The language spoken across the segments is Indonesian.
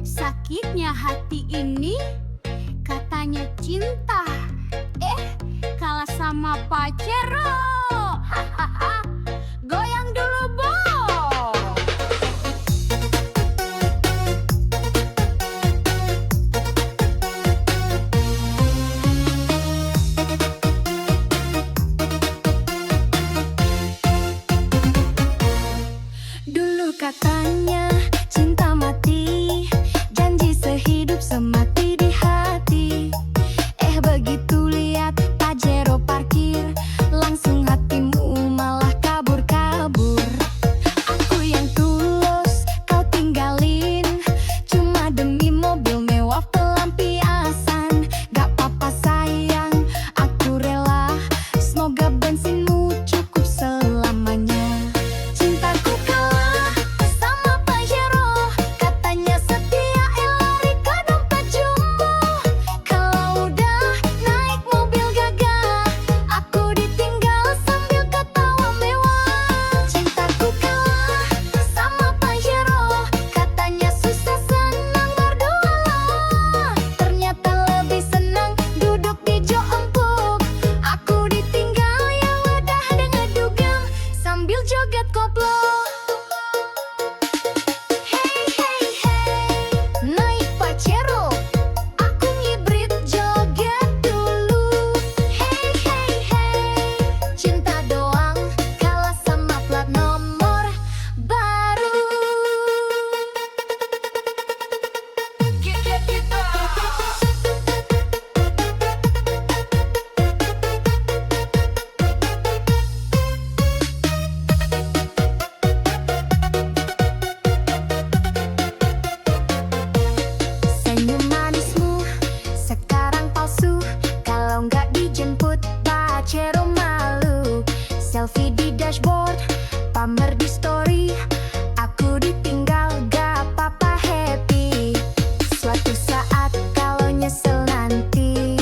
Sakitnya hati ini katanya cinta, kalah sama Pacero. Hahaha, goyang dulu, Bo. Dulu katanya cinta mati, janji sehidup semati di hati. Begitu lihat Pajero parkir, langsung hatimu malah kabur-kabur. Aku yang tulus kau tinggalin, cuma demi mobil mewah pelampiasan. Gak apa-apa sayang, aku rela, semoga bensinmu cukup selamanya. Cintaku kalah sama Pajero, katanya setia lari ke dompet jumbo. Kalau udah naik mobil gagah, aku ditinggal sambil ketawa mewah. Cintaku kalah sama Pajero, katanya susah senang berdua. Ternyata lebih senang duduk di jok empuk. Aku ditinggal ya udah dengan dugem sambil joget koplo. Hey hey hey, naik Pajero, aku ngibrit joget dulu. Hey hey hey, cinta doang kalah sama plat nomor baru. Senyum manismu sekarang palsu, kalau nggak dijemput Pajero malu. Selfie di dashboard, pamer di story, aku ditinggal gak apa-apa happy. Suatu saat kalau nyesel nanti,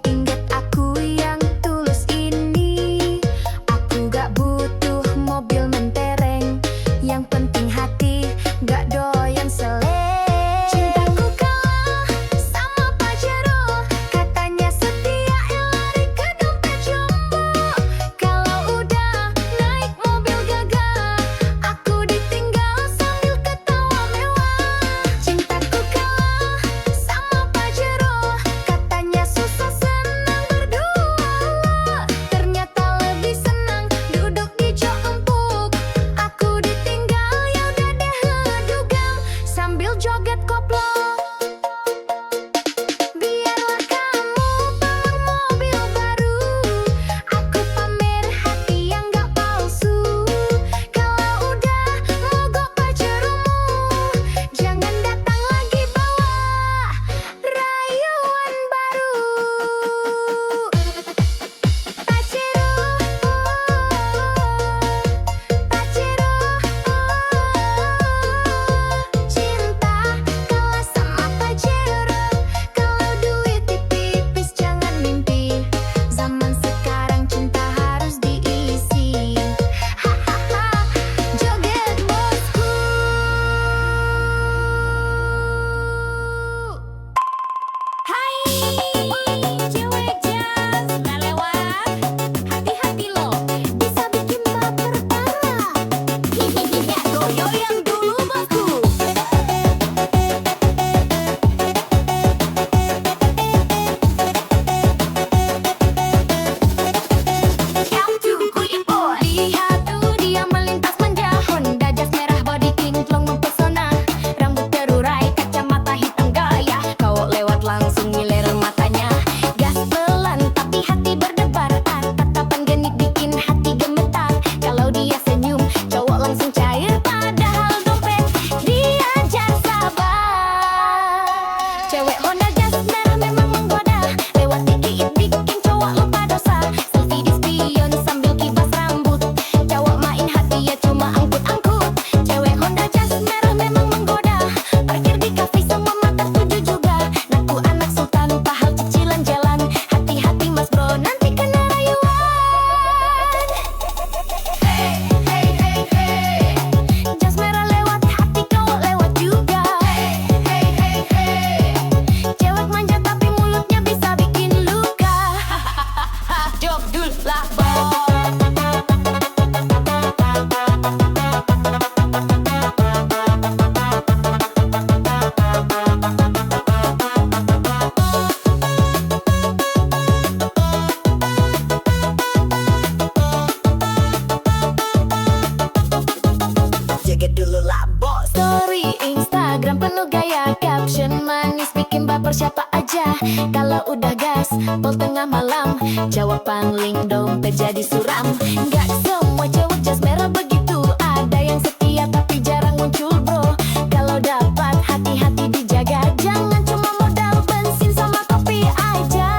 ingat aku yang tulus ini. Aku gak butuh mobil mentereng, yang penting hati gak doyan seleng. Cintaku kalah sama Pajero, katanya setia lari ke dompet jumbo. Kalau udah naik mobil gagah, aku ditinggal sambil ketawa mewah. Cintaku kalah sama Pajero, katanya susah senang berdua. Ternyata lebih senang duduk di jok empuk. Aku ditinggal ya udah deh dulu lah bos. Story Instagram penuh gaya, caption manis bikin baper siapa aja. Kalau udah gas, pol tengah malam, jawaban link dompet jadi suram. Gak semua cewek jas merah begitu, ada yang setia tapi jarang muncul bro. Kalau dapat hati-hati dijaga, jangan cuma modal bensin sama kopi aja.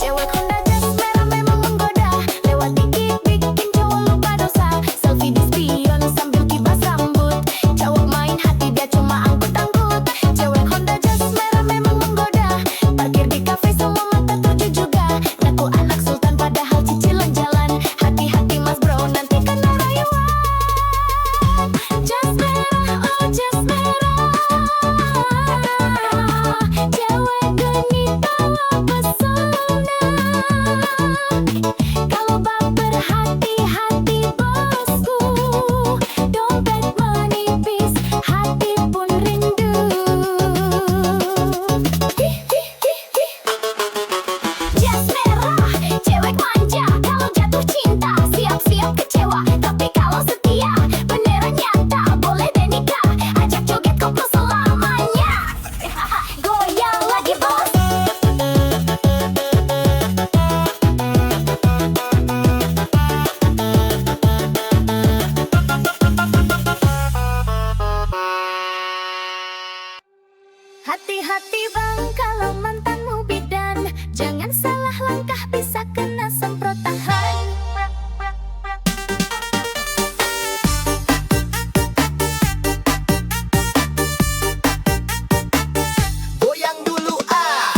Cewek Honda jas merah memang menggoda, lewat dikit bikin cowok lupa dosa. Selfie di spion sambil kibas rambut, cowok main hati dia cuma angkut-angkut. Cewek Honda jas merah memang menggoda, parkir di kafe semua mata tuju juga. Ngaku anak sultan padahal cicilan jalan, hati-hati mas bro nanti kena rayuan. Jas merah, oh jas merah, cewek genit bawa pesona. Kalau baper hati-hati bosku, dompet menipis, hati pun rindu. Jas merah, cewek manja, kalau jatuh cinta siap-siap kecewa. Tapi kalau setia, beneran nyata, boleh deh nikah, ajak joget koplo selamanya. Goyang lagi bos. Hati-hati bang kalau mantanmu bidan, jangan salah langkah bisa kena semprotan. Goyang dulu ah.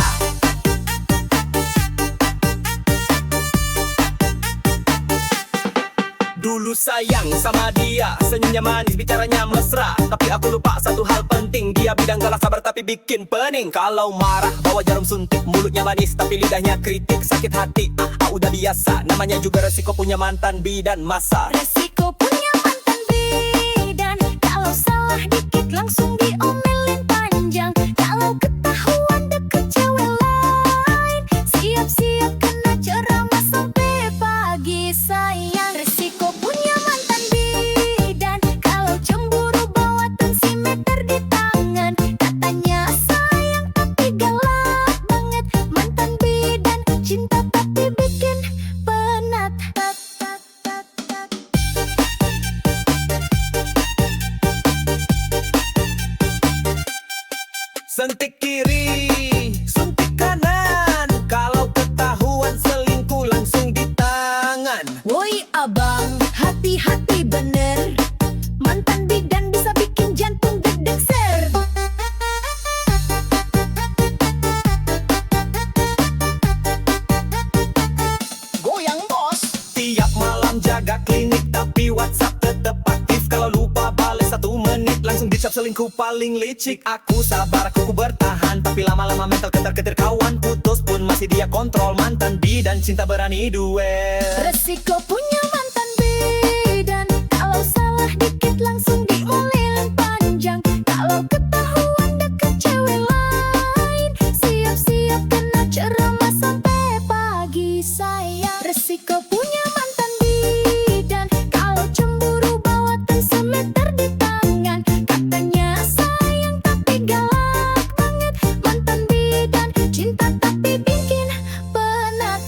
Dulu sayang sama dia, senyumnya manis, bicaranya mesra. Tapi aku lupa satu hal penting, dia bidang galak sabar tapi bikin pening. Kalau marah bawa jarum suntik, mulutnya manis tapi lidahnya kritik. Sakit hati, udah biasa, namanya juga resiko punya mantan bidan masa. Resiko punya mantan bidan, kalau salah dikit langsung diomelin panjang. Kalau ketahuan deket cewek lain, siap-siap kena ceramah sampai pagi sayang. Resiko punya mantan bidan, kalau cemburu bawa tensimeter di tangan. Katanya sayang tapi galak banget, mantan bidan cinta tapi bikin penat. Sentik kiri, suntik kanan, kalau ketahuan selingkuh langsung di tangan. Woi abang, hati-hati bener, mantan bidan bisa bikin jantung deg-deg ser. Goyang bos. Tiap malam jaga klinik tapi WhatsApp tetep aktif. Kalau lupa bales 1 menit langsung dicap selingkuh paling licik. Aku sabar, aku bertahan, tapi lama-lama mental ketar-ketir kawan. Putus pun masih dia kontrol, mantan bidan cinta berani duel. Resiko punya mantan bidan, kalau salah dikit langsung diomelin panjang. Kalau ketahuan deket cewek lain, siap-siap kena ceramah sampai pagi sayang. Resiko punya mantan bidan, kalau cemburu bawa tensimeter di tangan. Katanya sayang tapi galak banget, mantan bidan cinta tapi bikin penat.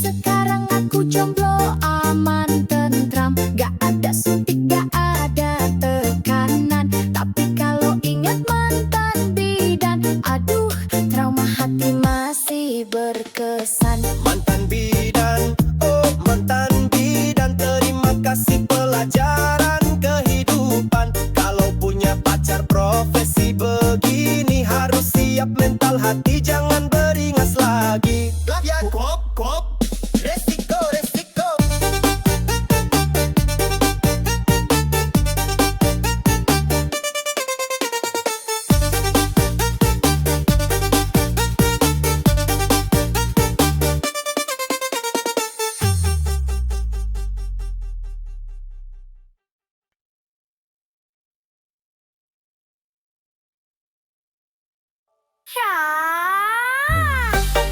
Sekarang aku jomblo aman tentram, gak ada suntik gak ada tekanan. Tapi kalau ingat mantan bidan, aduh trauma hati masih berkesan. Mantan bidan, oh mantan bidan, terima kasih pelajaran kehidupan. Kalau punya pacar profesi begini, harus siap mental hati, jangan beringas lagi. Ya kop, resiko, resiko.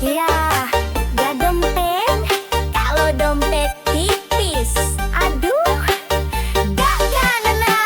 Ya, gak dompet, kalau dompet tipis, aduh, gak nah.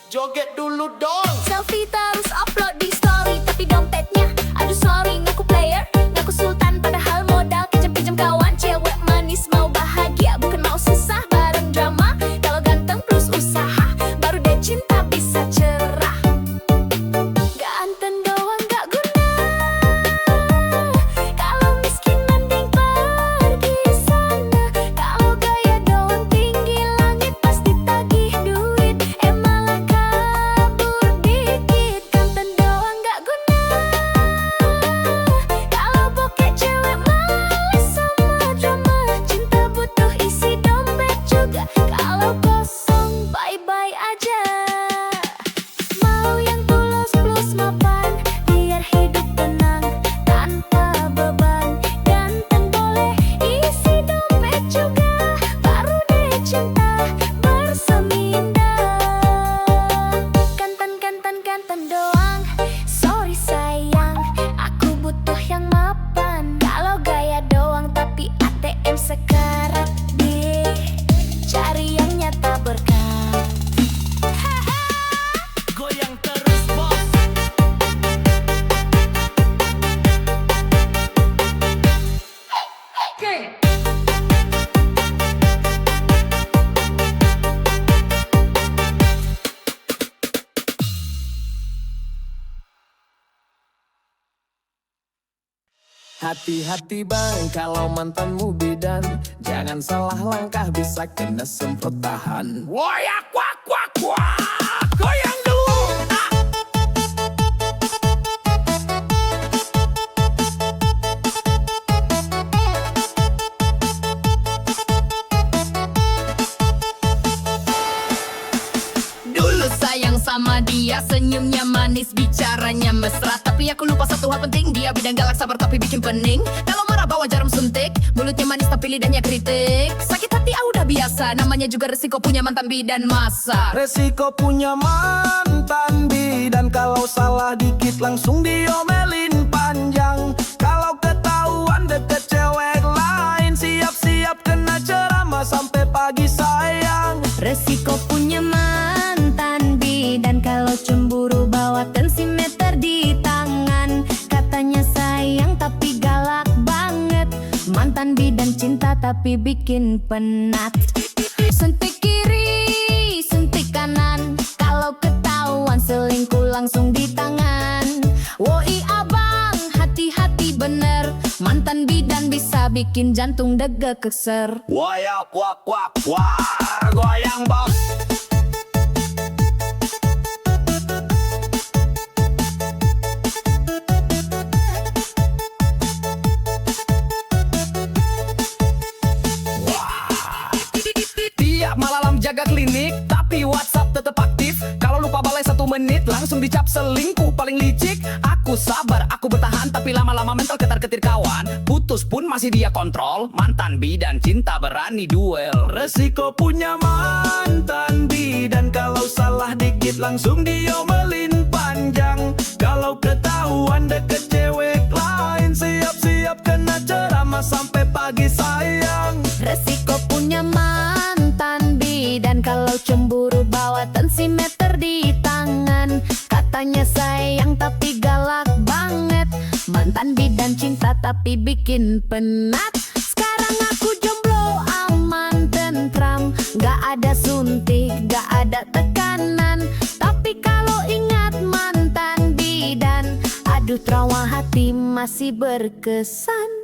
Joget dulu dong. Selfie terus upload di story, tapi dompetnya aduh sorry, ngaku player, ngaku sultan, padahal modal kejam-kejam kawan. Cewek manis mau bahagia, bukan mau susah bareng drama. Kalau ganteng plus usaha, baru deh cinta bisa cerah. Ganteng doang gak guna, kalau miskin mending pergi sana. Kalau gaya doang tinggi langit pasti tagih duit, malah kabur dikit. Ganteng doang gak guna, kalau bokeh cewek males sama drama. Cinta butuh isi dompet juga, kalau kosong bye-bye aja. Mau yang tulus plus mapan, biar hidup tenang tanpa beban. Ganteng boleh isi dompet juga, baru deh cinta bersemindang. Ganteng doang, sorry sayang, aku butuh yang mapan. Kalau gaya doang tapi ATM sekarat deh, cari yang nyata berkah. Goyang terus bos. Hati-hati bang kalau mantanmu bidan, jangan salah langkah bisa kena semprot tahan. Woyak wak wak wak, goyang dulu. Dulu sayang sama dia, senyumnya manis, bicaranya mesra. Tapi aku lupa satu hal penting, dia bidang galak, sabar tapi bikin pening. Kalau marah bawa jarum suntik, mulutnya manis tapi lidahnya kritik. Sakit hati udah biasa, namanya juga resiko punya mantan bidan masa. Resiko punya mantan bidan, kalau salah dikit langsung diomelin panjang. Kalau ketahuan deket cewek lain, siap-siap kena ceramah sampai pagi sayang. Resiko punya mantan bidan, kalau cemburu bawa tensimeter di tangan. Katanya sayang tapi galak banget, mantan bidan cinta tapi bikin penat. Suntik kiri, suntik kanan, kalau ketahuan selingkuh langsung di tangan. Woi abang, hati-hati bener, mantan bidan bisa bikin jantung degek keser. Woyak wak wak wak, goyang bos. Tiap malam jaga klinik, tapi WhatsApp tetap aktif. Kalau lupa balai 1 menit, langsung dicap selingkuh paling licik. Aku sabar, aku bertahan, tapi lama-lama mental ketar-ketir kawan. Putus pun masih dia kontrol, mantan bidan cinta berani duel. Resiko punya mantan bidan, kalau salah dikit langsung diomelin panjang. Kalau ketahuan deket cewek lain, siap-siap kena ceramah sampai pagi sayang. Resiko punya mantan bidan, kalau cemburu bawa tensimeter di tangan. Katanya sayang tapi galak banget, mantan bidan cinta tapi bikin penat. Sekarang aku jomblo aman tentram, gak ada suntik, gak ada tekanan. Tapi kalau ingat mantan bidan, aduh trauma hati masih berkesan.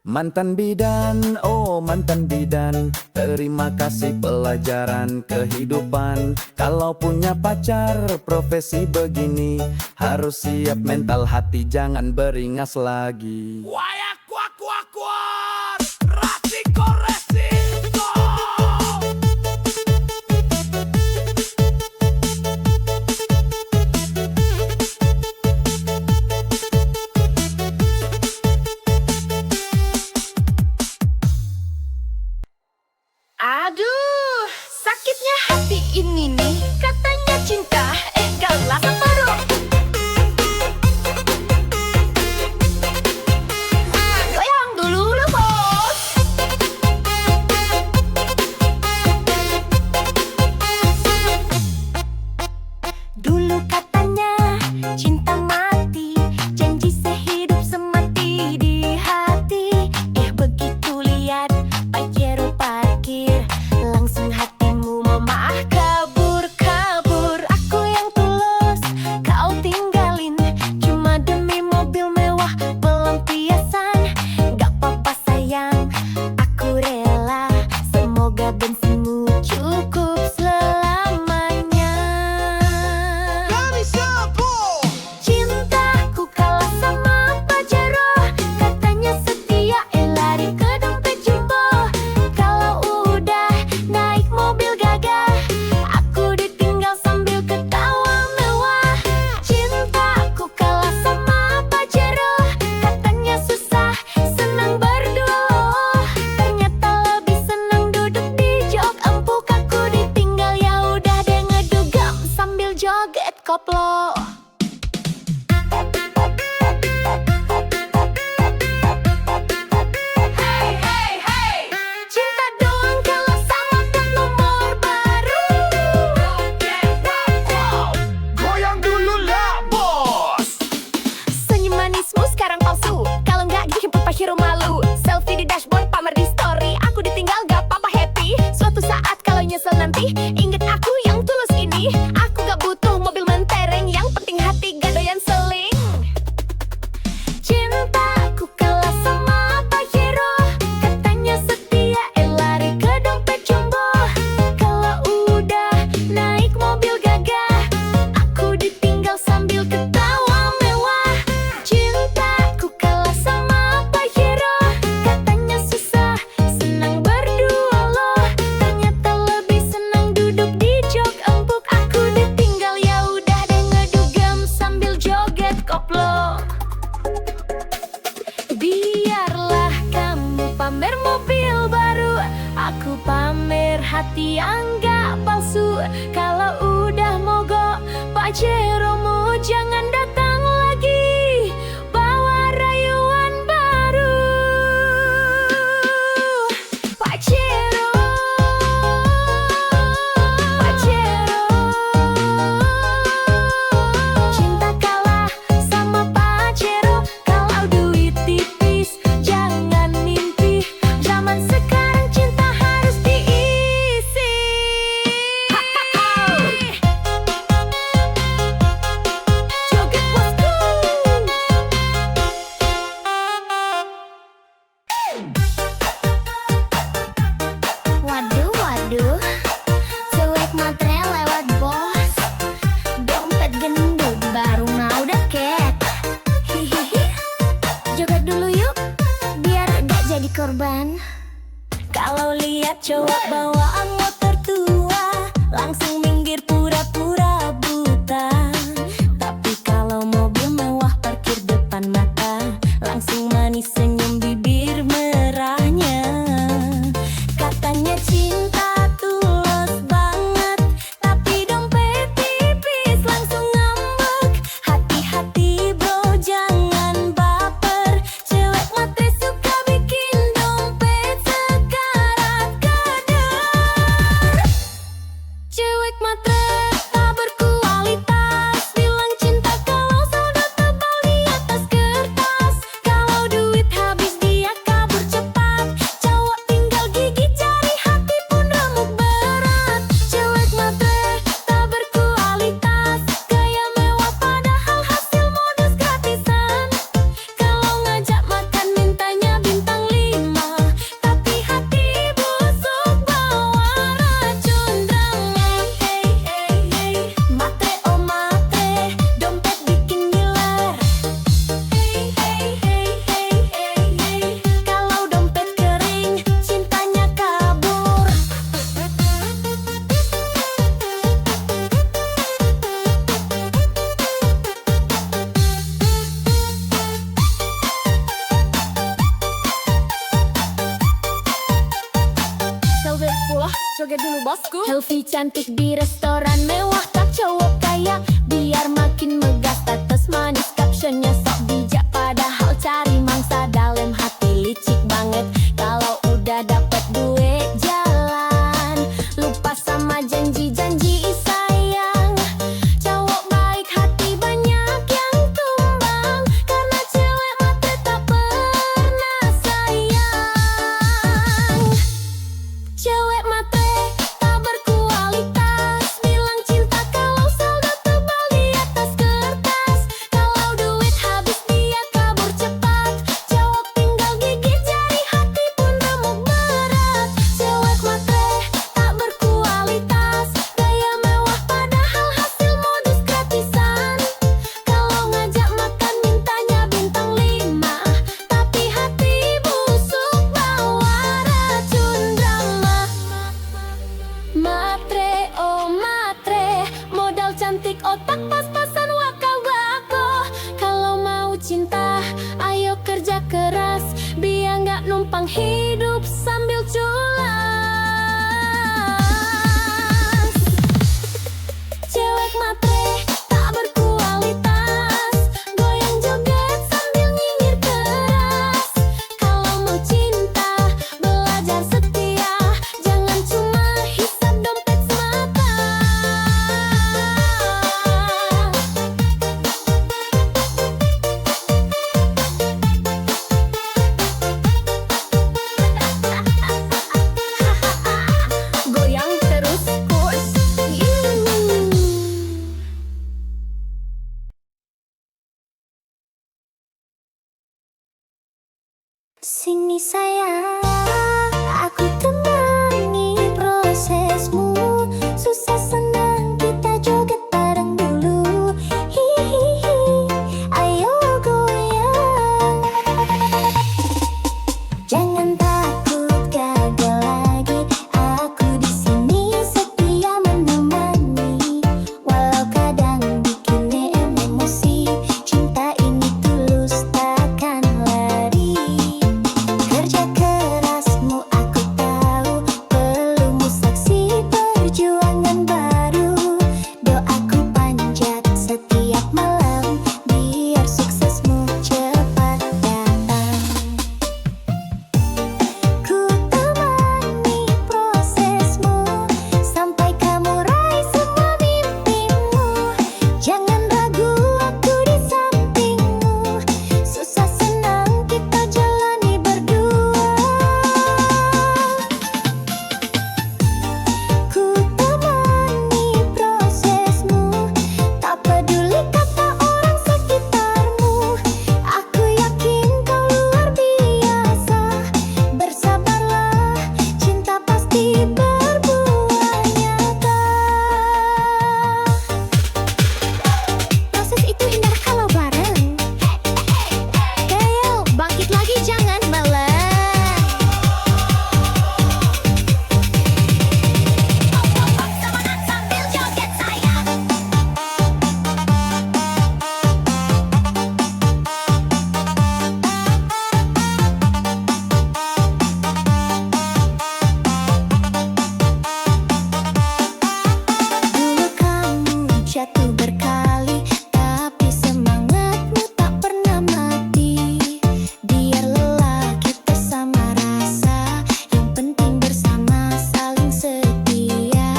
Mantan bidan, oh mantan bidan, terima kasih pelajaran kehidupan. Kalau punya pacar profesi begini, harus siap mental hati, jangan beringas lagi. Wayak wak wak wak, resiko resiko. Aduh, sakitnya hati ini nih, katanya cinta, galak baru. joget koplo. Cinta doang kalau sama plat nomor baru. Goyang dulu lah bos. Senyum manismu sekarang palsu. Kalau nggak dijemput Pak Hero malu. Selfie di dashboard, pamer di story. Aku ditinggal gak apa-apa happy. Suatu saat kalau nyesel nanti, inget aku yang tulus ini. Aku gak butuh mobil mentereng, yang penting hati gak doyan seling. Cintaku kalah sama Pak Hero, katanya setia, lari ke dompet jumbo. Kalau udah naik mobil gagah, aku ditinggal sambil ketawa mewah. Cintaku kalah sama Pak Hero, katanya susah, senang berdua loh. Ternyata lebih senang duduk di jok empuk. Aku ditinggal, ya udah deh ngedugem sambil joget koplo. Biarlah kamu pamer mobil baru, aku pamer hati yang gak palsu. Kalau udah mogok Pak Jeromo, jangan datang lagi bawa rayuan baru. Pak Jero, Pak Jero, cinta kalah sama Pak Jero. Kalau duit tipis jangan mimpi, zaman sekarang cinta harus diisi. Joget bosku. Waduh, waduh, cuek matre lewat bos. Dompet gendut baru mau deket. Hihihi, joget dulu yuk, biar gak jadi korban. Kalau lihat cowok bawaan motor tua, langsung minggir pura-pura buta. Tapi kalau mobil mewah parkir depan mata, langsung manis senyum bibir merahnya. Katanya cinta tulus banget, tapi dompet tipis langsung ngambek. Hati-hati bro, jangan baper. Cewek matre suka bikin dompet sekarat keder. Cewek matre tak berkualitas, bilang cinta kalau saldo tebal di atas kertas. Kalau duit habis dia kabur cepat, cowok tinggal gigit jari, hati pun remuk berat. Cewek matre tak berkualitas, gaya mewah padahal hasil modus gratisan. Kalau ngajak makan mintanya bintang 5, tapi hati busuk bawa racun drama. Matre oh matre, dompet bikin ngiler. Kalau dompet kering, cintanya kabur. Selfie pula, joget dulu bosku. Selfie cantik di restoran mewah, tak cowok kaya, biar makin megah. Status manis, captionnya sok bijak, padahal cari mangsa dalam hati licik banget. Kalau udah dapet duit jalan, lupa sama janji-janji sayang. Cowok baik hati banyak yang tumbang, karena cewek matre tak pernah sayang. Cewek matre tak berkualitas, bilang cinta kalau saldo tebal di atas kertas. Kalau duit habis dia kabur cepat, cowok tinggal gigit jari, hati pun remuk berat. Cewek matre tak berkualitas, gaya mewah padahal hasil modus gratisan. Kalau ngajak makan mintanya bintang 5, tapi hati busuk bawa racun drama. Matre oh matre, modal cantik otak pas-pasan wakal bako. Kalau mau cinta ayo kerja keras, biar nggak numpang hidup sambil culas. Cewek matre Sini sayang, aku temani prosesmu. Susah senang kita joget bareng dulu. Hihihi, ayo goyang. Jangan takut gagal lagi, aku di sini setia menemani. Walau kadang bikin emosi, cinta ini tulus takkan lari. Kerja kerasmu aku tahu, pelumu saksi perjuangan baru. Doaku panjat setiap malam, biar suksesmu cepat datang. Ku temani prosesmu, sampai kamu raih semua mimpimu. Jangan ragu, aku di sampingmu. Susah senang kita jalani berdua. Ku temani prosesmu, tak peduli kata orang sekitarmu. Aku yakin kau luar biasa. Bersabarlah, cinta pasti berbuah nyata. Proses itu indah kalau bareng. Ayo bangkit lagi, jangan malas. Sambil joget sayang. Dulu kamu jatuh berkali, tapi semangatmu tak pernah mati. Biar lelah kita sama rasa, yang penting bersama saling setia.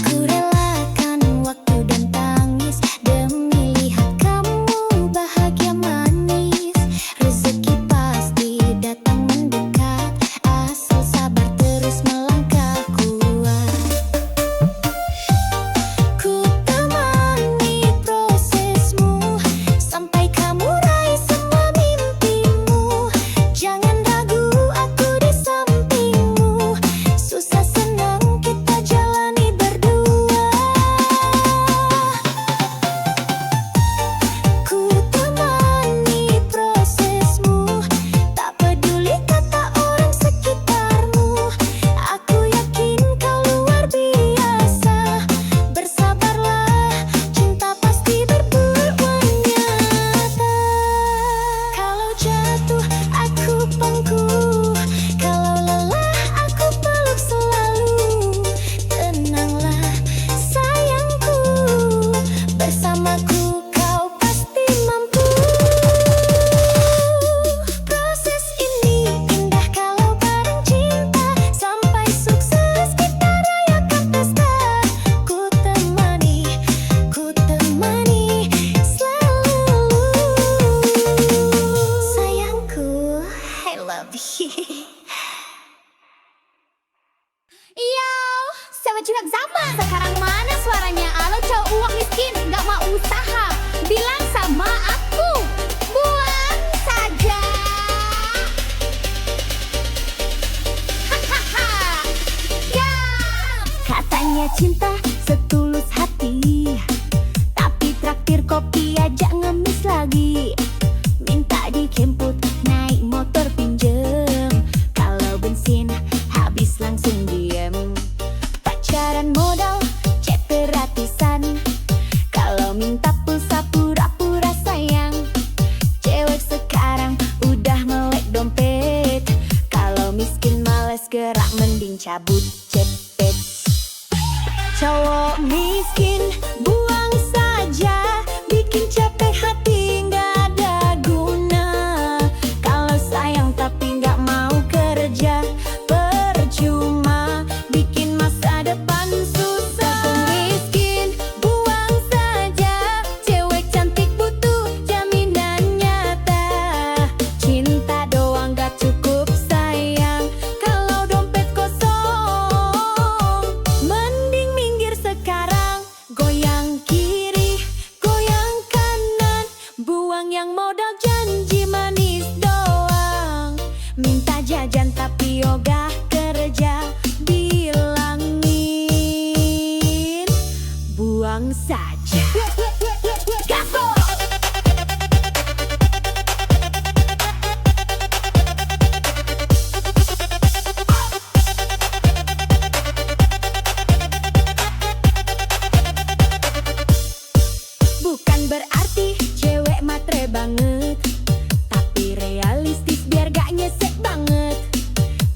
Ku relakan waktu dan tangis demi lihat kamu bahagia manis. Rezeki pasti datang mendekat, asal sabar terus melangkah kuat. Ku temani prosesmu, sampai kamu raih semua mimpimu. Jangan ragu, aku di sampingmu. Susah senang kita jalani berdua. Ku temani prosesmu, tak peduli kata orang sekitarmu. Aku yakin kau luar biasa. Bersabarlah, cinta pasti berbuah nyata. Kalau jatuh aku pangku, kalau lelah aku peluk selalu. Tenanglah sayangku, bersamaku kau pasti mampu. Proses ini indah kalau bareng cinta, sampai sukses kita rayakan pesta. Ku temani selalu. Sayangku, I love you. Yo, sama juga zaman. Sekarang mana suaranya? Alo cowok uang miskin, nggak mau usaha. Bilang sama aku, buang saja. Hahaha. Ya. Katanya cinta setulus hati, tapi traktir kopi aja ngemis lagi. Minta dijemput naik motor pinjem, kalau bensin habis langsung diem. Pacaran modal chat gratisan, kalau minta pulsa pura-pura sayang. Cewek sekarang udah melek dompet, kalau miskin males gerak mending cabut cepet. Cowok miskin buang saja, bikin capek hati nggak ada guna. Kalau sayang tapi nggak mau kerja, percuma bikin masa depan susah. Miskin buang saja, cewek cantik butuh jaminan nyata. Cinta doang gak cukup sayang, kalau dompet kosong saja. Gaspol! Bukan berarti cewek matre banget, tapi realistis biar gak nyesek banget.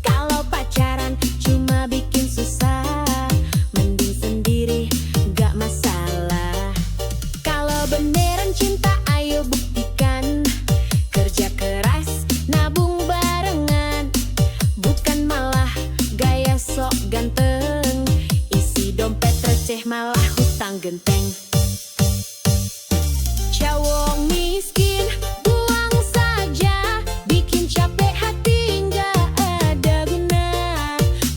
Kalau pacaran cuma bikin susah, mending sendiri gak masalah. Kalau beneran cinta ayo buktikan, kerja keras nabung barengan, bukan malah gaya sok ganteng, isi dompet receh malah hutang genteng. Cowok miskin buang saja, bikin capek hati nggak ada guna.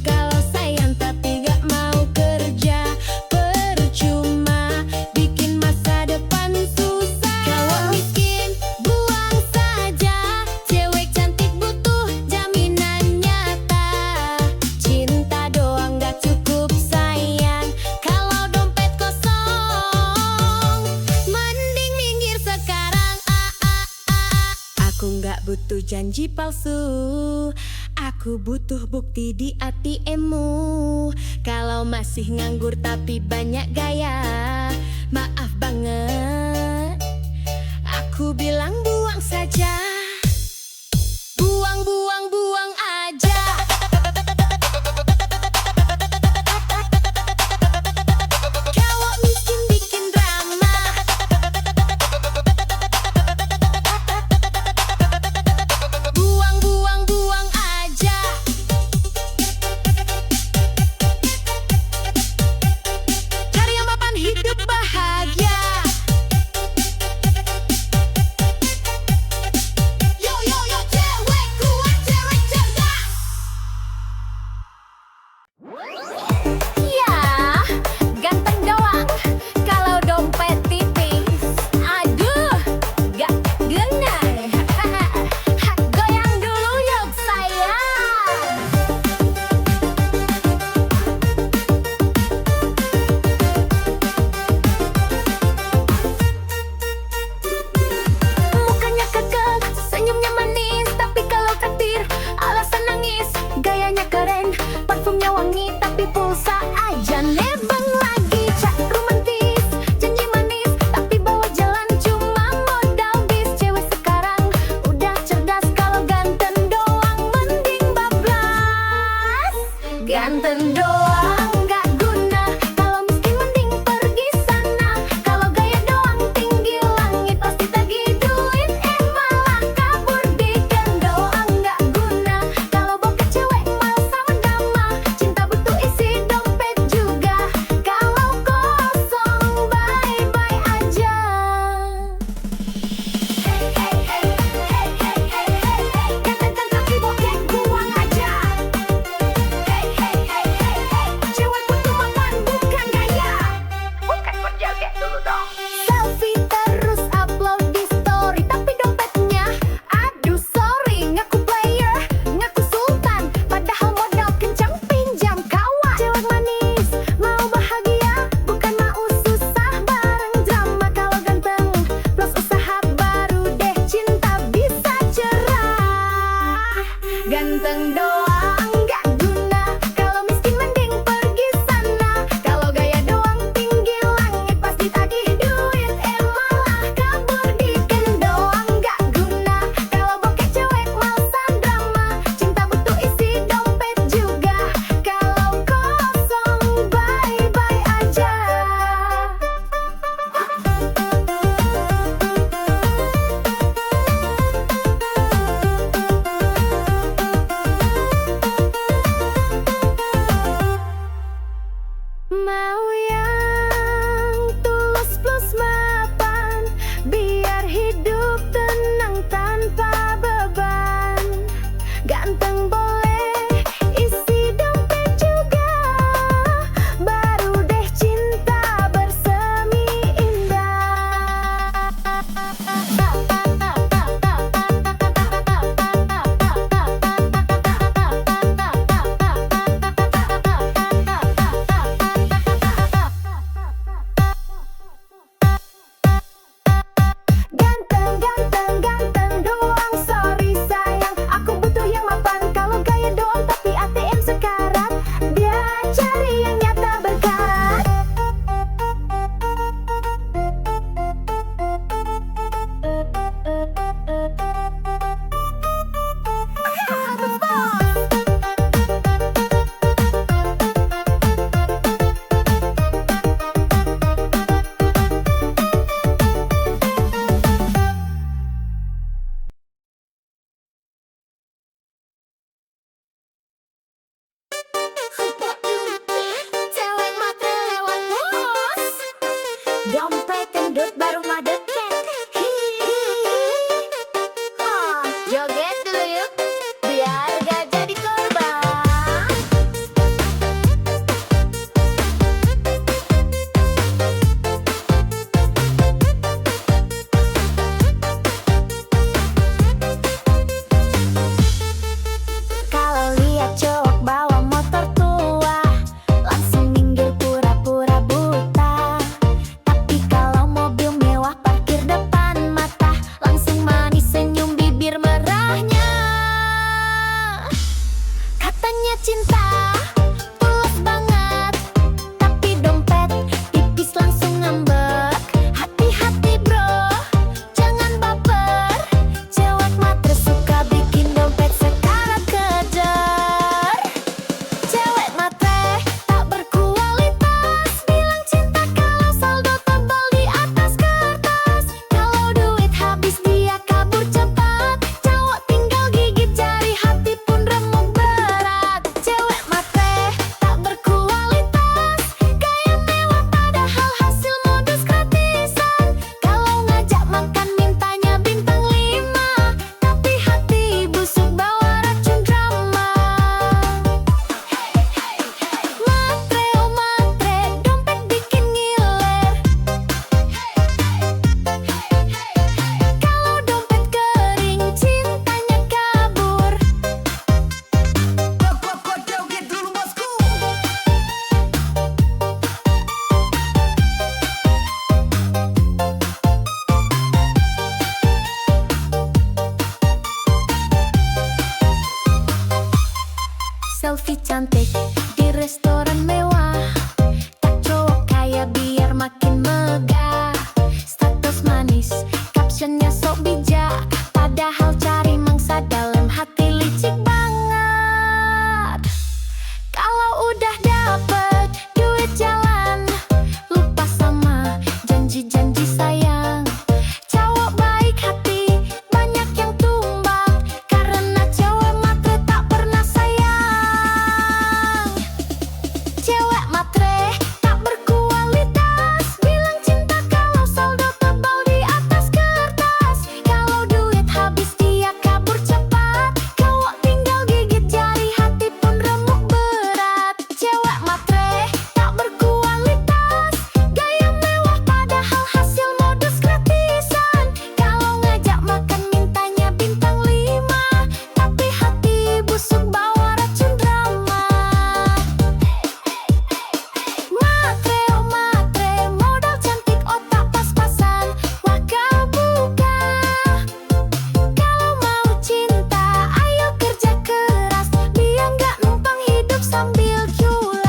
Kalau sayang tapi nggak mau kerja, percuma bikin masa depan susah. Cowok miskin buang saja, cewek cantik butuh jaminan nyata. Cinta doang nggak cukup sayang, kalau dompet kosong mending minggir sekarang. Aku nggak butuh janji palsu, aku butuh bukti di ATM-mu. Kalau masih nganggur tapi banyak gaya, maaf banget, aku bilang buang saja. Buang, buang, buang aja. Cowok miskin bikin drama, buang, buang, buang aja. Cari yang papan hitam. Dompet gendut baru mah deket. Joget dulu yuk, biar gak jadi korban. Kalau lihat cowok bawa motor tua, langsung minggir pura-pura buta. Tapi kalau mobil mewah parkir depan mata, langsung manis senyum bibir merahnya. Katanya cinta tulus banget, tapi dompet tipis langsung ngambek. Hati-hati bro, jangan baper. Cewek matre suka bikin dompet sekarat kejar. Cewek matre tak berkualitas, bilang cinta kalau saldo tebal di atas kertas. Kalau duit habis dia kabur cepat, cowok tinggal gigit jari, hati pun remuk berat. Cewek matre tak berkualitas, gaya mewah padahal hasil modus gratisan. Kalau ngajak makan mintanya bintang 5, tapi hati busuk bawa racun drama. Matre oh matre, dompet bikin ngiler. Kalau dompet kering, cintanya kabur. Joget dulu bosku. Selfie cantik di restoran mewah, tak cowok kaya biar makin megah. Status manis, captionnya sok bijak, padahal cari mangsa dalam hati licik banget. Kalau udah dapet duit jalan, lupa sama janji-janji sayang. Cowok baik hati, banyak yang tumbang, karena cewek matre tak pernah sayang. Cewek matre tak berkualitas, bilang cinta kalau saldo tebal di atas kertas. Kalau duit habis dia kabur cepat, cowok tinggal gigit jari, hati pun remuk berat. Cewek matre tak berkualitas, gaya mewah padahal hasil modus gratisan. Kalau ngajak makan mintanya bintang 5, tapi hati busuk bawa racun drama. Matre oh matre, modal cantik otak pas-pasan, wah kau buka. Kalau mau cinta ayo kerja keras, biar gak numpang hidup sambil culas.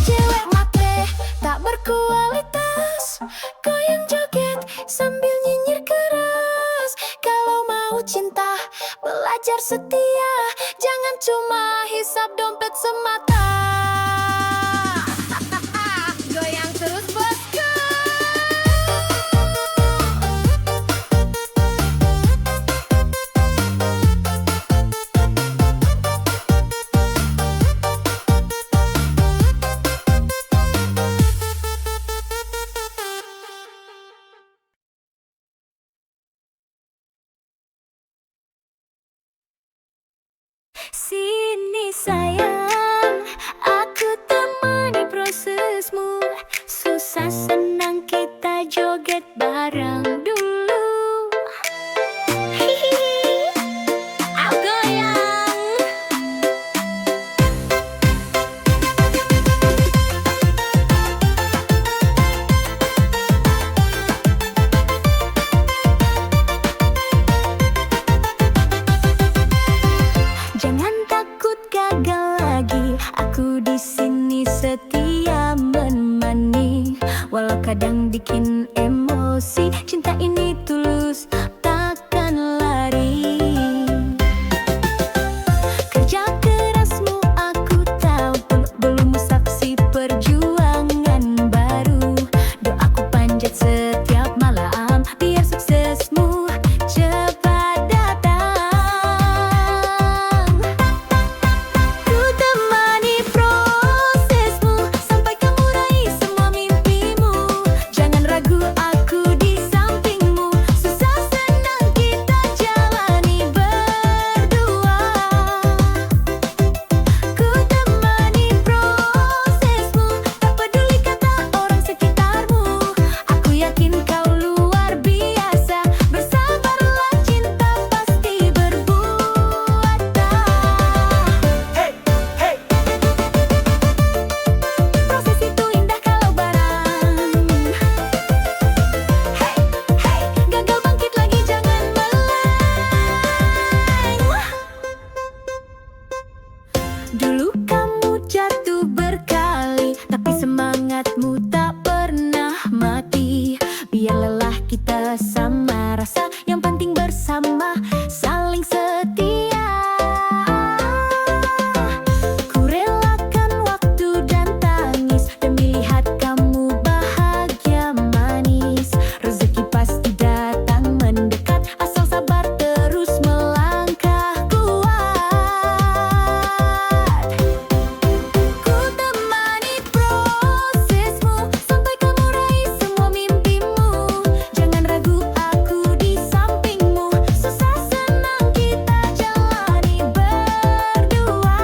Cewek matre tak berkualitas, goyang joget sambil nyinyir keras. Kalau mau cinta belajar setia, jangan cuma hisap dompet semata. Goyang terus bosku. Sini sayang, aku temani prosesmu. Susah senang kita joget bareng dulu. Hihihi, au goyang. Jangan takut gagal lagi, aku di sini setia menemani. Walau kadang bikin emosi, cinta ini tulus, takkan lari. Kerja kerasmu aku tahu, belum saksi perjuangan baru. Doaku panjat setiap malam, biar suksesmu cepat datang. Ku temani prosesmu sampai kamu raih semua semangatmu tak pernah mati. Biar lelah kita sama, rasa yang penting bersama, saling setia. Ku relakan waktu dan tangis demi lihat kamu bahagia manis. Rezeki pasti datang mendekat, asal sabar terus melangkah kuat. Ku temani prosesmu sampai kamu raih semua mimpimu. Jangan ragu, aku di sampingmu. Susah senang kita jalani berdua.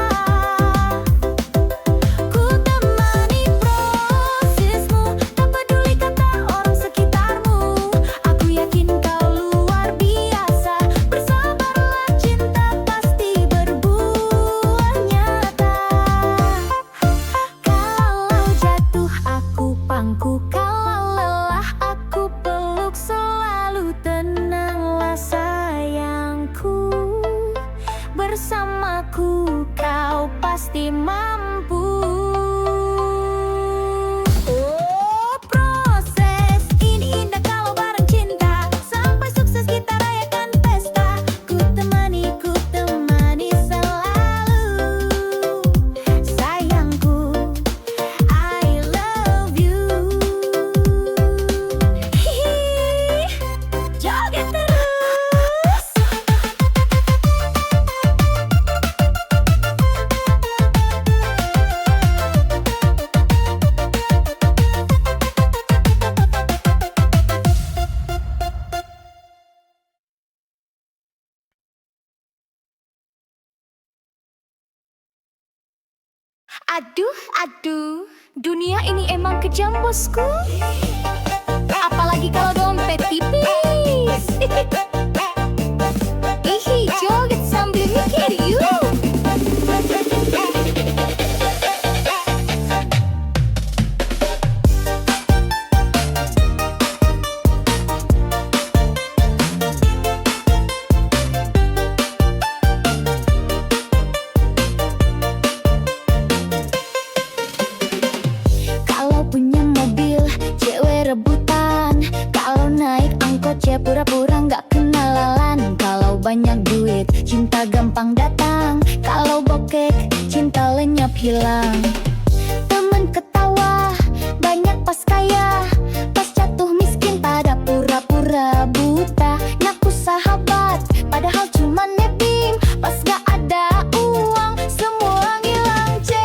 Ku temani prosesmu, tak peduli kata orang sekitarmu. Aku yakin kau luar biasa. Bersabarlah, cinta pasti berbuah nyata. Kalau jatuh aku pangku, kalau lelah aku peluk. Selalu tenanglah sayangku, bersamaku kau pasti mampu. Oh, proses ini indah kalau bareng cinta. Sampai sukses kita rayakan pesta. Ku temani selalu. Sayangku, I love you. Hihi, joget terus. Aduh, aduh, dunia ini emang kejam bosku. Apalagi kalau dompet tipis. Ihi, joget sambil mikir yuk. Kalau punya mobil, cewek rebutan. Kalau naik angkot, cewek pura-pura nggak kenalan. Kalau banyak duit, cinta gampang datang. Kalau bokek, cinta lenyap hilang. Temen ketawa, banyak pas kaya. Pas jatuh miskin, pada pura-pura buta. Ngaku sahabat, padahal cuma nebeng. Pas gak ada uang, semua ngilang ceng.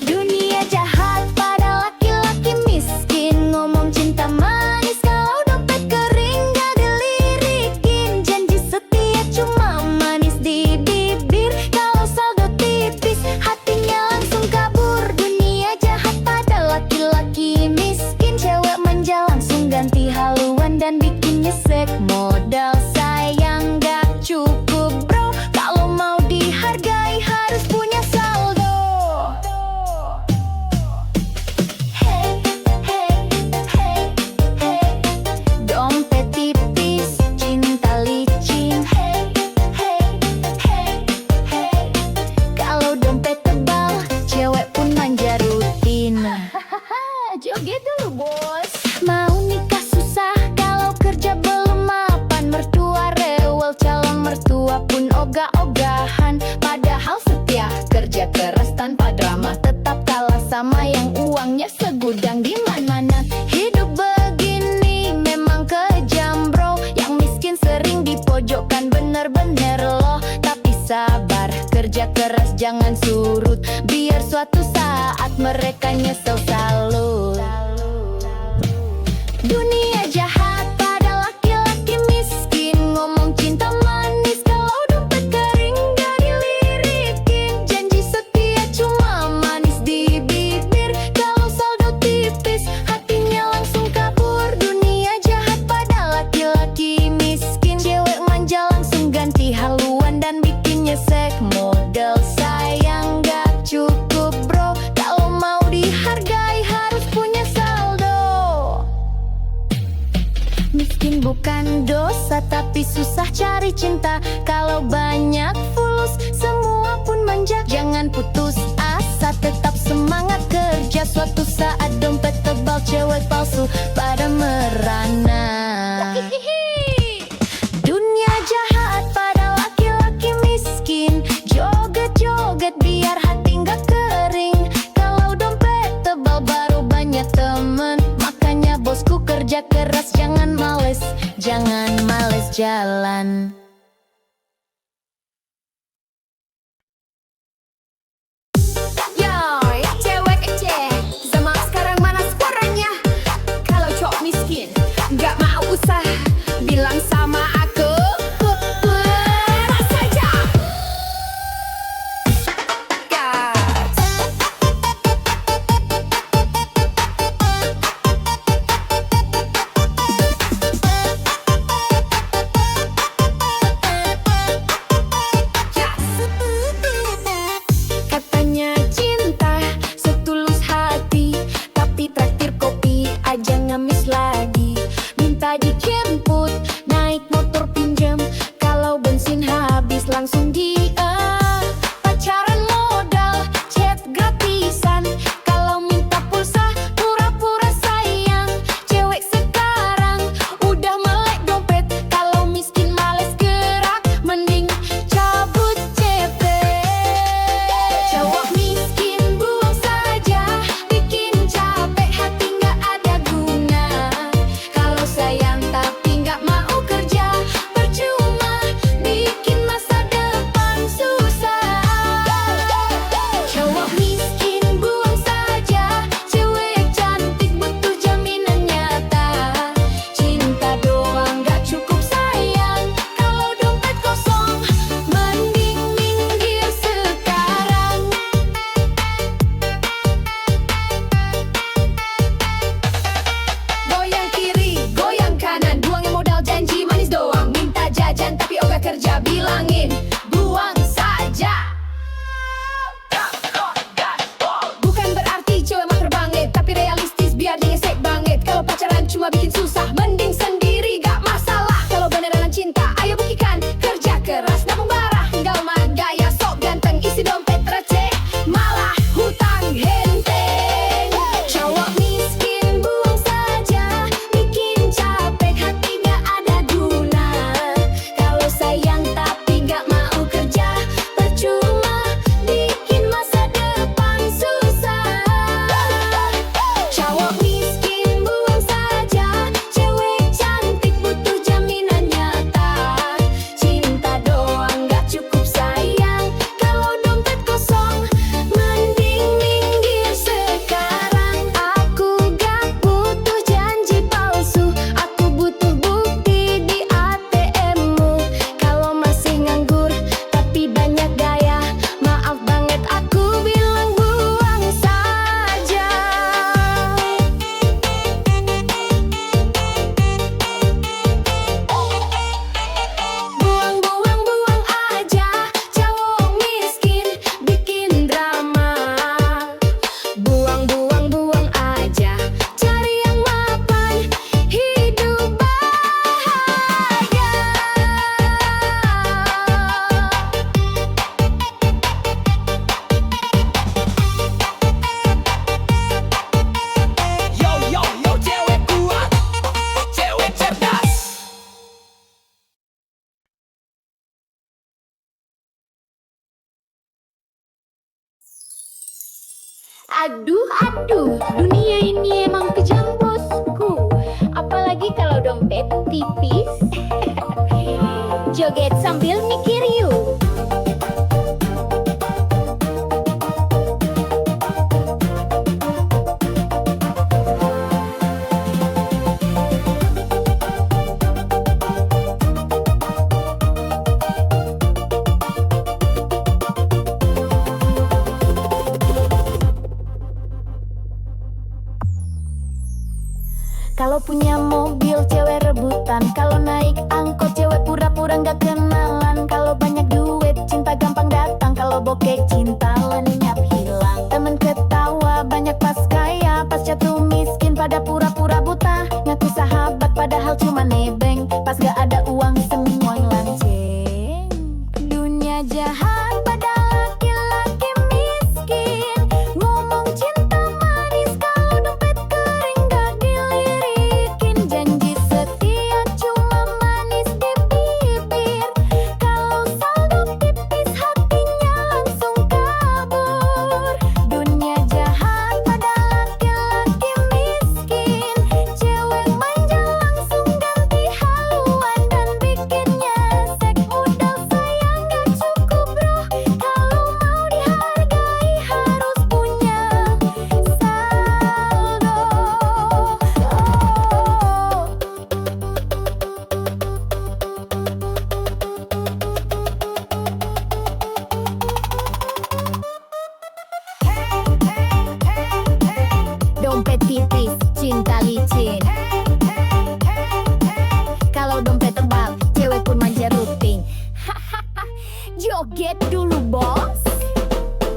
Dunia jahat pada laki-laki miskin. Ngomong cinta manis kalau dompet kering gak dilirikin. Janji setia cuma manis di bibir. Kalau saldo tipis, hatinya langsung kabur. Dunia jahat pada laki-laki miskin. Cewek manja langsung ganti haluan dan bikin nyesek. Modal sayang gak cukup bro. Kalau mau dihargai harus punya saldo. Hey, hey, hey, hey. Dompet tipis, cinta licin. Hey, hey, hey, hey. Kalau dompet tebal, cewek pun manja rutin. Joget dulu bos. Mau nikah susah kalau kerja belum mapan. Mertua rewel, calon mertua pun ogah-ogahan. Padahal setia, kerja keras tanpa drama. Tetap kalah sama yang uangnya segudang di mana-mana. Hidup begini memang kejam bro. Yang miskin sering dipojokkan, bener-bener loh. Tapi sabar, kerja keras jangan surut. Biar suatu saat mereka nyesel salut. Dunia jahat pada laki-laki miskin. Ngomong cinta manis kalau dompet kering gak dilirikin. Janji setia cuma manis di bibir. Kalau saldo tipis, hatinya langsung kabur. Dunia jahat pada laki-laki miskin. Cewek manja langsung ganti haluan dan bikin nyesek. Modal sayang gak cukup bro. Kalau mau dihargai harus punya saldo. Miskin bukan dosa, tapi susah cari cinta. Kalau banyak fulus, semua pun manja. Jangan putus asa. puasa tetap semangat kerja. Suatu saat dompet tebal cewek palsu pada merana. Dunia jahat pada laki-laki miskin, joget-joget biar hati nggak kering. Kalau dompet tebal baru banyak temen, makanya bosku kerja keras, jangan males jalan. Yo, cewek kece, zaman sekarang mana suaranya? Kalau cowok miskin, nggak mau usah, bilang sama aku, beras saja. Gas. Katanya cinta setulus hati, tapi traktir kopi aja ngemis lagi. Minta dijemput, naik motor pinjam, kalau bensin habis langsung pacaran modal, chat gratisan, kalau minta pulsa pura-pura sayang. Cewek sekarang udah melek dompet, kalau miskin males gerak, mending cabut CP. Cowok miskin buang saja, bikin capek hati nggak ada guna. Kalau sayang tapi nggak mau kerja, percuma bikin masa depan susah. Cowok miskin buang saja, cewek cantik butuh jaminan nyata. Cinta doang nggak cukup sayang, kalau dompet kosong mending minggir sekarang. Goyang kiri, goyang kanan, buangin modal janji manis doang. Minta jajan tapi ogah kerja, bilangin buang saja. Bukan berarti cewek mah terbangit, tapi realistis biar dia ngesek banget. Kalau pacaran cuma bikin susah, mending sendiri gak masalah. Kalau beneran cinta, ayo buktikan, kerja keras, nabung barah, nggak mah gaya sok ganteng, isi dompet receh, malah hutang henteng. Cowok miskin buang saja, bikin capek hati nggak ada guna. Kalau sayang tapi nggak mau kerja, percuma bikin masa depan susah. Cowok miskin buang saja, cewek cantik butuh jaminan nyata. Cinta doang nggak cukup sayang, kalau dompet kosong mending minggir sekarang. Aku gak butuh janji palsu, aku butuh bukti di ATM-mu. Kalau masih nganggur tapi banyak gaya, maaf banget aku bilang buang saja. Buang aja, cowok miskin bikin drama. Buang aja, cari yang mapan, hidup bahagia. Yo yo yo, cewek kuat, cewek cerdas. Aduh, dunia ini emang kejam bosku. Apalagi kalau dompet tipis. Joget sambil mikir yuk. Kalau punya mobil cewek rebutan, kalau naik angkot cewek pura-pura nggak kenalan. Kalau banyak duit cinta gampang datang, kalau bokeh cinta lenyap hilang. Temen ketawa banyak pas kaya, pas jatuh miskin pada pura-pura buta. Ngaku sahabat padahal cuma nebeng, pas gak ada uang semua lanceng. Dunia jahat pada laki-laki miskin, licin. Kalau dompet tebal, cewek pun manja rutin. Joget dulu bos.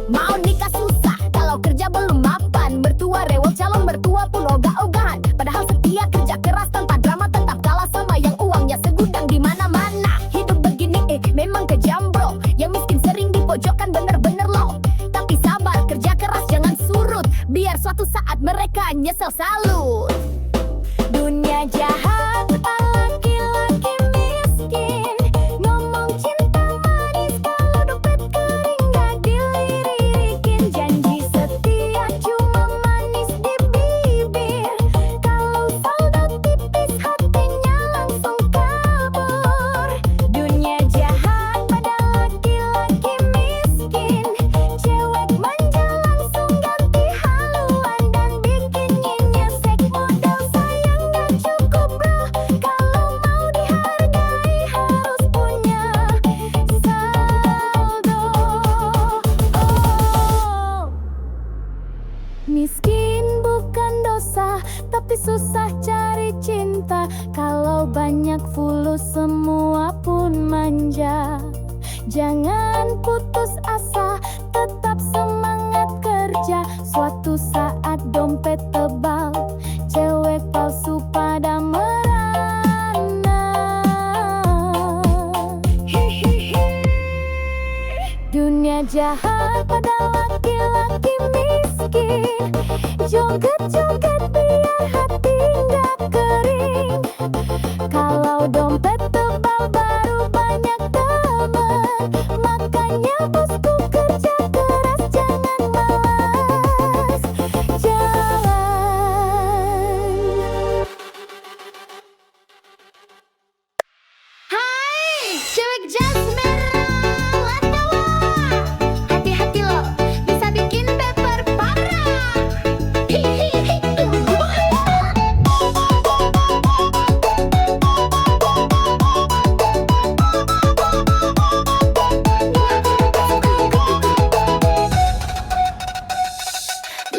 Mau nikah susah, kalau kerja belum mapan. Mertua rewel, calon mertua pun ogah-ogahan. Padahal setia kerja keras tanpa drama, tetap kalah sama yang uangnya segudang di mana-mana. Hidup begini memang kejam bro. Yang miskin sering dipojokkan bener-bener loh. Tapi sabar, kerja keras jangan surut, biar suatu saat mereka nyesel salut. Dunia jahat, laki-laki miskin. Ngomong cinta manis, kalau dompet kering gak dilirikin. Janji setia cuma manis di bibir. Kalau saldo tipis, hatinya langsung kabur. Dunia jahat pada laki-laki miskin. Cewek manja langsung ganti haluan dan bikinnya nyesek. Modal sayang gak cukup bro, kalau mau dihargai harus punya saldo. Miskin bukan dosa, tapi susah cari cinta. Kalau banyak fulus semua pun manja. Jangan putus asa, tetap semangat kerja. Suatu saat dompet tebal, cewek palsu pada merana. Dunia jahat pada laki-laki miskin. Joget-joget biar hati nggak kering. Kalau dompet tebal baru banyak teman. Makanya bosku kerja keras, jangan malas jalan. Hai, cewek jas merah Latawa. Hati-hati lo, bisa bikin baper parah. Hihihi.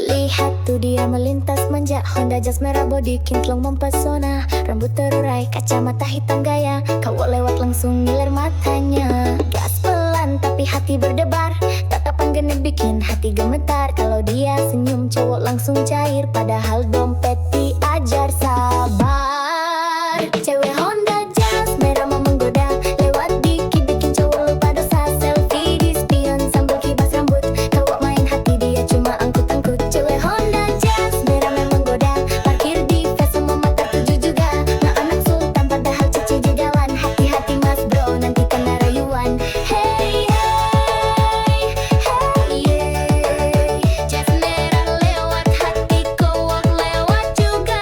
Lihat tuh dia melintas manja, Honda jas merah body kinclong mempesona. Rambut terurai, kacamata hitam gaya, cowok lewat langsung ngiler matanya. Gas pelan tapi hati berdebar, tatapan genit bikin hati gemetar. Kalau dia senyum cowok langsung cair, padahal dompet diajar sabar. Cewek Honda jas merah mau menggoda, lewat dikit bikin cowok lupa dosa. Selfie di spion sambil kibas rambut, cowok main hati dia cuma angkut-angkut. Cewek Honda jas merah memang goda, parkir di ves semua mata tuju juga. Nah anak sultan padahal cici jugawan, hati-hati mas bro nanti kena rayuan. Hey hey hey yeah. Jas merah lewat hati, cowok lewat juga.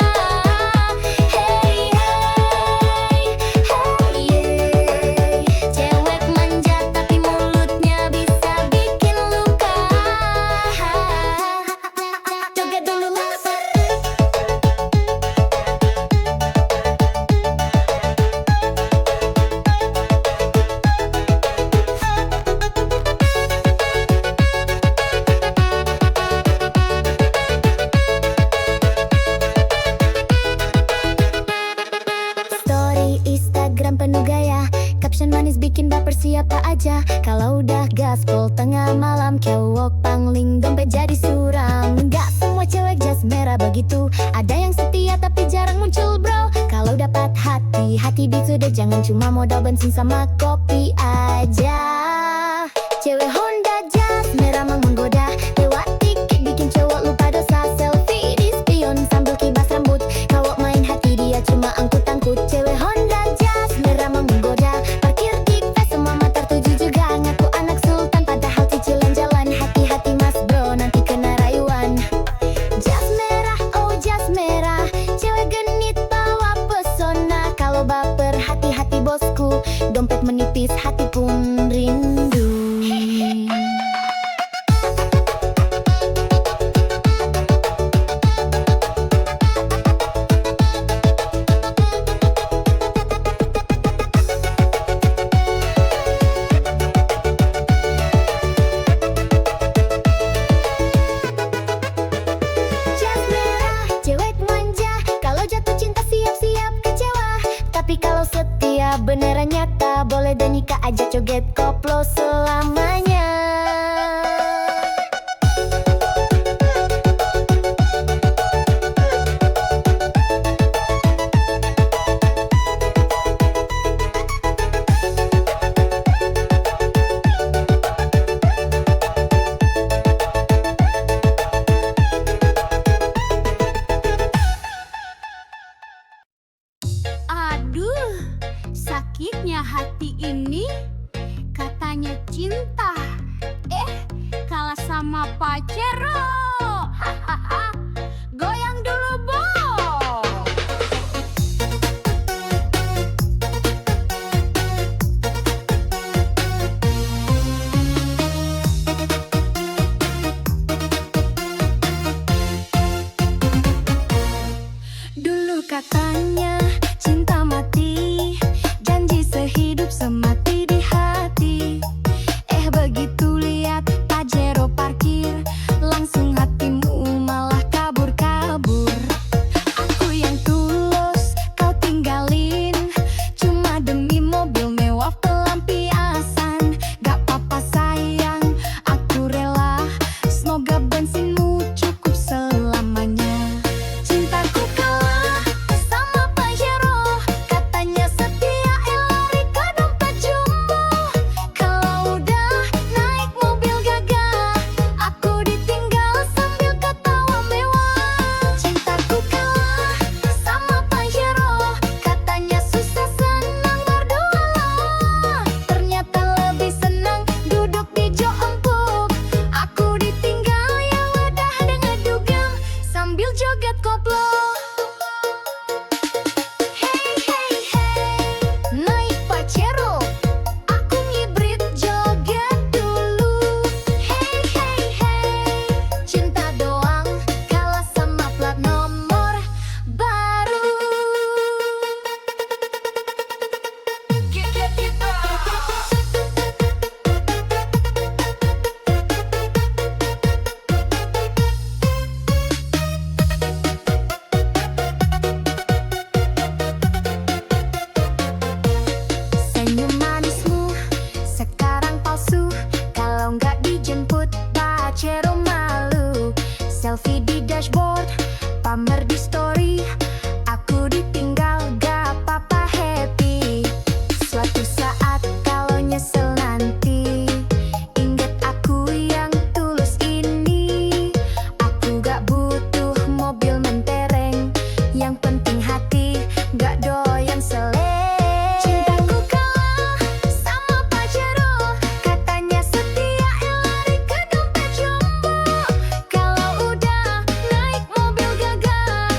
Hey hey hey yeah. Cewek manja tapi mulutnya bisa bikin luka. Joget dulu lapar. Story Instagram penuh gaya, caption manis bikin baper siapa aja. Kalau udah gaspol tengah malam, cowok pangling dompet jadi suram. Gak semua cewek jas merah begitu, ada yang setia tapi jarang muncul bro. Kalau dapat hati, hati beat sudah, jangan cuma modal bensin sama kopi aja. Cewek Honda jas merah mau menggoda, lewat dikit bikin cowok lupa dosa. Selfie di spion sambil kibas rambut, cowok main hati dia cuma angkut-angkut. Cewek Honda jas merah mau menggoda, parkir di ves semua mata tuju juga. Ngaku anak sultan padahal cicilan jalan, hati-hati mas bro nanti kena rayuan. Jas merah, oh jas merah, cewek genit bawa pesona. Kalau baper hati-hati bosku, dompet menipis hati pun rindu. Jas merah, cewek manja, kalau hati ini katanya cinta, kalah sama Pajero. Hahaha. Goyang dulu, Bo. Dulu katanya cinta mati, janji sehidup semati di hati. Begitu lihat Pajero parkir, langsung hatimu malah kabur-kabur. Aku yang tulus kau tinggalin, cuma demi mobil mewah pelampiasan. Gak apa-apa sayang, aku rela, semoga bensinmu cukup selamanya. Cintaku kalah sama Pajero, katanya setia lari ke dompet jumbo. Kalau udah naik mobil gagah, aku ditinggal sambil ketawa mewah. Cintaku kalah sama Pajero, katanya susah senang berdua. Ternyata lebih senang duduk di jok empuk. Aku ditinggal ya udah dengan dugem sambil joget koplo. Hey hey hey, naik Pajero, aku ngibrit joget dulu. Hey hey hey, cinta doang kalah sama plat nomor baru. Senyum manismu sekarang palsu, kalau nggak dijemput Pajero malu. Selfie di dashboard, pamer di story, aku ditinggal gak apa-apa happy. Suatu saat kalau nyesel nanti, ingat aku yang tulus ini. Aku gak butuh mobil mentereng, yang penting hati gak doyan seleng. Cintaku kalah sama Pajero, katanya setia lari ke dompet jumbo. Kalau udah naik mobil gagah,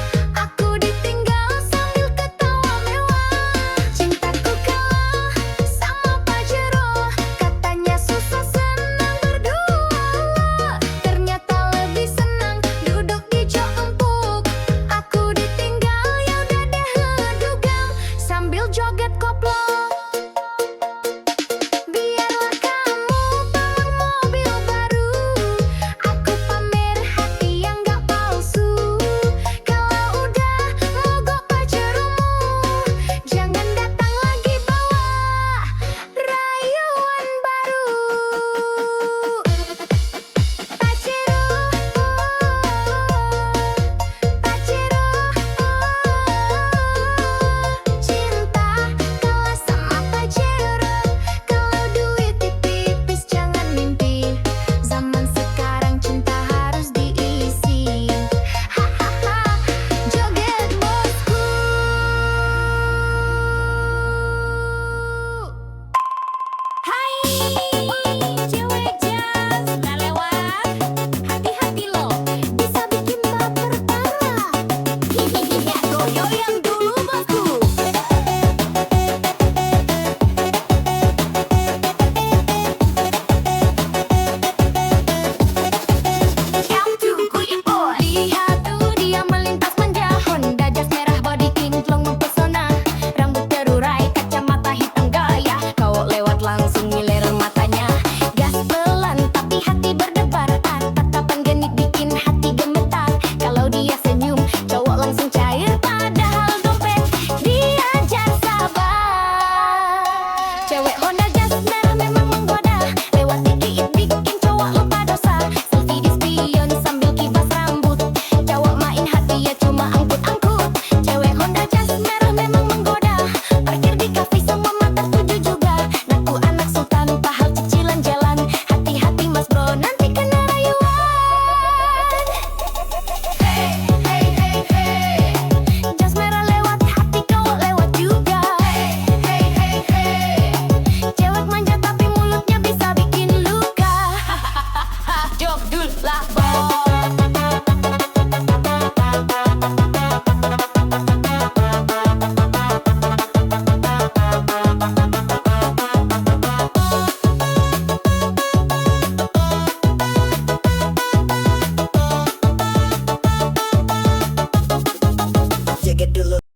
joget dulu